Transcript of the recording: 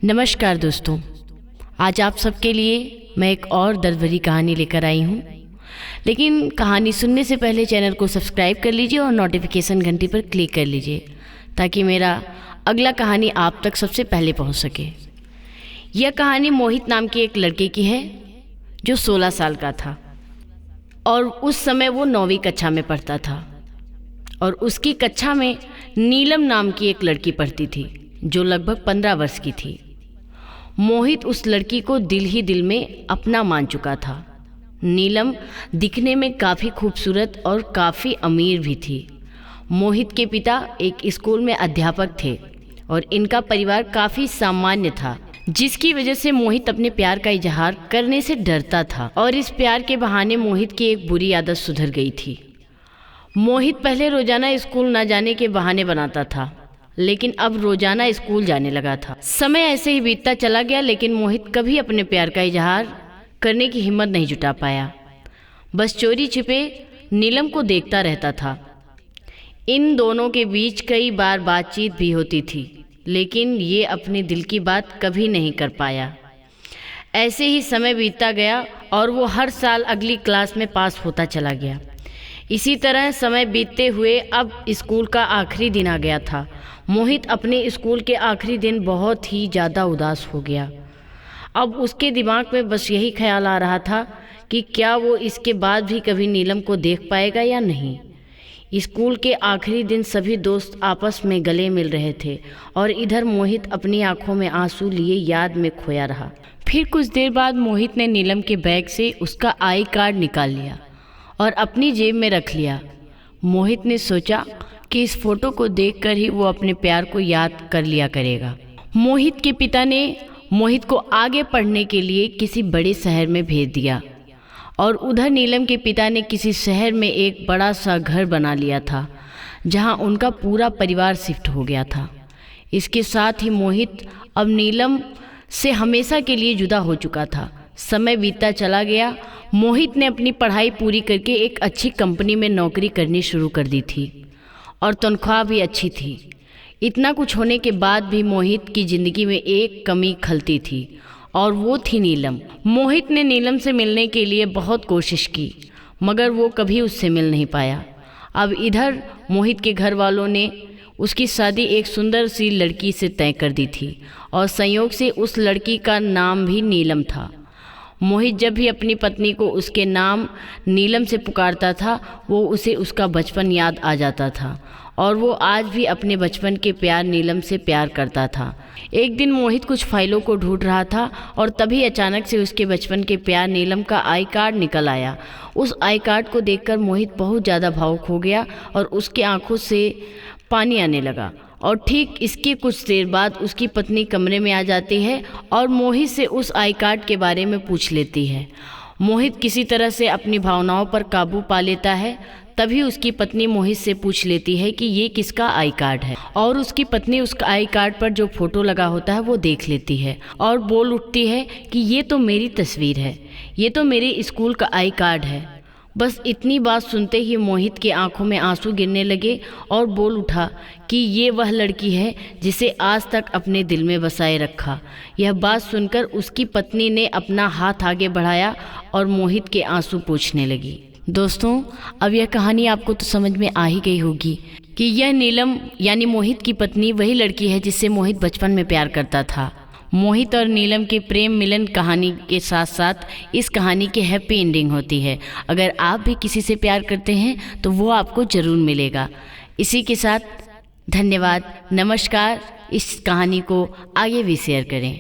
नमस्कार दोस्तों, आज आप सबके लिए मैं एक और दर्द भरी कहानी लेकर आई हूँ। लेकिन कहानी सुनने से पहले चैनल को सब्सक्राइब कर लीजिए और नोटिफिकेशन घंटी पर क्लिक कर लीजिए ताकि मेरा अगला कहानी आप तक सबसे पहले पहुँच सके। यह कहानी मोहित नाम के एक लड़के की है जो 16 साल का था और उस समय वो 9वीं कक्षा में पढ़ता था और उसकी कक्षा में नीलम नाम की एक लड़की पढ़ती थी जो लगभग 15 वर्ष की थी। मोहित उस लड़की को दिल ही दिल में अपना मान चुका था। नीलम दिखने में काफ़ी खूबसूरत और काफ़ी अमीर भी थी। मोहित के पिता एक स्कूल में अध्यापक थे और इनका परिवार काफ़ी सामान्य था, जिसकी वजह से मोहित अपने प्यार का इजहार करने से डरता था और इस प्यार के बहाने मोहित की एक बुरी आदत सुधर गई थी। मोहित पहले रोजाना स्कूल न जाने के बहाने बनाता था, लेकिन अब रोजाना स्कूल जाने लगा था। समय ऐसे ही बीतता चला गया, लेकिन मोहित कभी अपने प्यार का इजहार करने की हिम्मत नहीं जुटा पाया। बस चोरी छिपे नीलम को देखता रहता था। इन दोनों के बीच कई बार बातचीत भी होती थी, लेकिन ये अपने दिल की बात कभी नहीं कर पाया। ऐसे ही समय बीतता गया और वो हर साल अगली क्लास में पास होता चला गया। इसी तरह समय बीतते हुए अब स्कूल का आखिरी दिन आ गया था। मोहित अपने स्कूल के आखिरी दिन बहुत ही ज़्यादा उदास हो गया। अब उसके दिमाग में बस यही ख्याल आ रहा था कि क्या वो इसके बाद भी कभी नीलम को देख पाएगा या नहीं। स्कूल के आखिरी दिन सभी दोस्त आपस में गले मिल रहे थे और इधर मोहित अपनी आंखों में आंसू लिए याद में खोया रहा। फिर कुछ देर बाद मोहित ने नीलम के बैग से उसका आई कार्ड निकाल लिया और अपनी जेब में रख लिया। मोहित ने सोचा कि इस फोटो को देखकर ही वो अपने प्यार को याद कर लिया करेगा। मोहित के पिता ने मोहित को आगे पढ़ने के लिए किसी बड़े शहर में भेज दिया और उधर नीलम के पिता ने किसी शहर में एक बड़ा सा घर बना लिया था जहां उनका पूरा परिवार शिफ्ट हो गया था। इसके साथ ही मोहित अब नीलम से हमेशा के लिए जुदा हो चुका था। समय बीतता चला गया। मोहित ने अपनी पढ़ाई पूरी करके एक अच्छी कंपनी में नौकरी करनी शुरू कर दी थी और तनख्वाह भी अच्छी थी। इतना कुछ होने के बाद भी मोहित की ज़िंदगी में एक कमी खलती थी और वो थी नीलम। मोहित ने नीलम से मिलने के लिए बहुत कोशिश की, मगर वो कभी उससे मिल नहीं पाया। अब इधर मोहित के घर वालों ने उसकी शादी एक सुंदर सी लड़की से तय कर दी थी और संयोग से उस लड़की का नाम भी नीलम था। मोहित जब भी अपनी पत्नी को उसके नाम नीलम से पुकारता था, वो उसे उसका बचपन याद आ जाता था और वो आज भी अपने बचपन के प्यार नीलम से प्यार करता था। एक दिन मोहित कुछ फाइलों को ढूंढ रहा था और तभी अचानक से उसके बचपन के प्यार नीलम का आई कार्ड निकल आया। उस आई कार्ड को देखकर मोहित बहुत ज़्यादा भावुक हो गया और उसकी आंखों से पानी आने लगा। और ठीक इसके कुछ देर बाद उसकी पत्नी कमरे में आ जाती है और मोहित से उस आई कार्ड के बारे में पूछ लेती है। मोहित किसी तरह से अपनी भावनाओं पर काबू पा लेता है। तभी उसकी पत्नी मोहित से पूछ लेती है कि ये किसका आई कार्ड है और उसकी पत्नी उस आई कार्ड पर जो फोटो लगा होता है वो देख लेती है और बोल उठती है कि ये तो मेरी तस्वीर है, ये तो मेरे स्कूल का आई कार्ड है। बस इतनी बात सुनते ही मोहित की आंखों में आंसू गिरने लगे और बोल उठा कि ये वह लड़की है जिसे आज तक अपने दिल में बसाए रखा। यह बात सुनकर उसकी पत्नी ने अपना हाथ आगे बढ़ाया और मोहित के आंसू पोंछने लगी। दोस्तों, अब यह कहानी आपको तो समझ में आ ही गई होगी कि यह नीलम यानी मोहित की पत्नी वही लड़की है जिससे मोहित बचपन में प्यार करता था। मोहित और नीलम के प्रेम मिलन कहानी के साथ साथ इस कहानी की हैप्पी एंडिंग होती है। अगर आप भी किसी से प्यार करते हैं तो वो आपको ज़रूर मिलेगा। इसी के साथ धन्यवाद, नमस्कार। इस कहानी को आगे भी शेयर करें।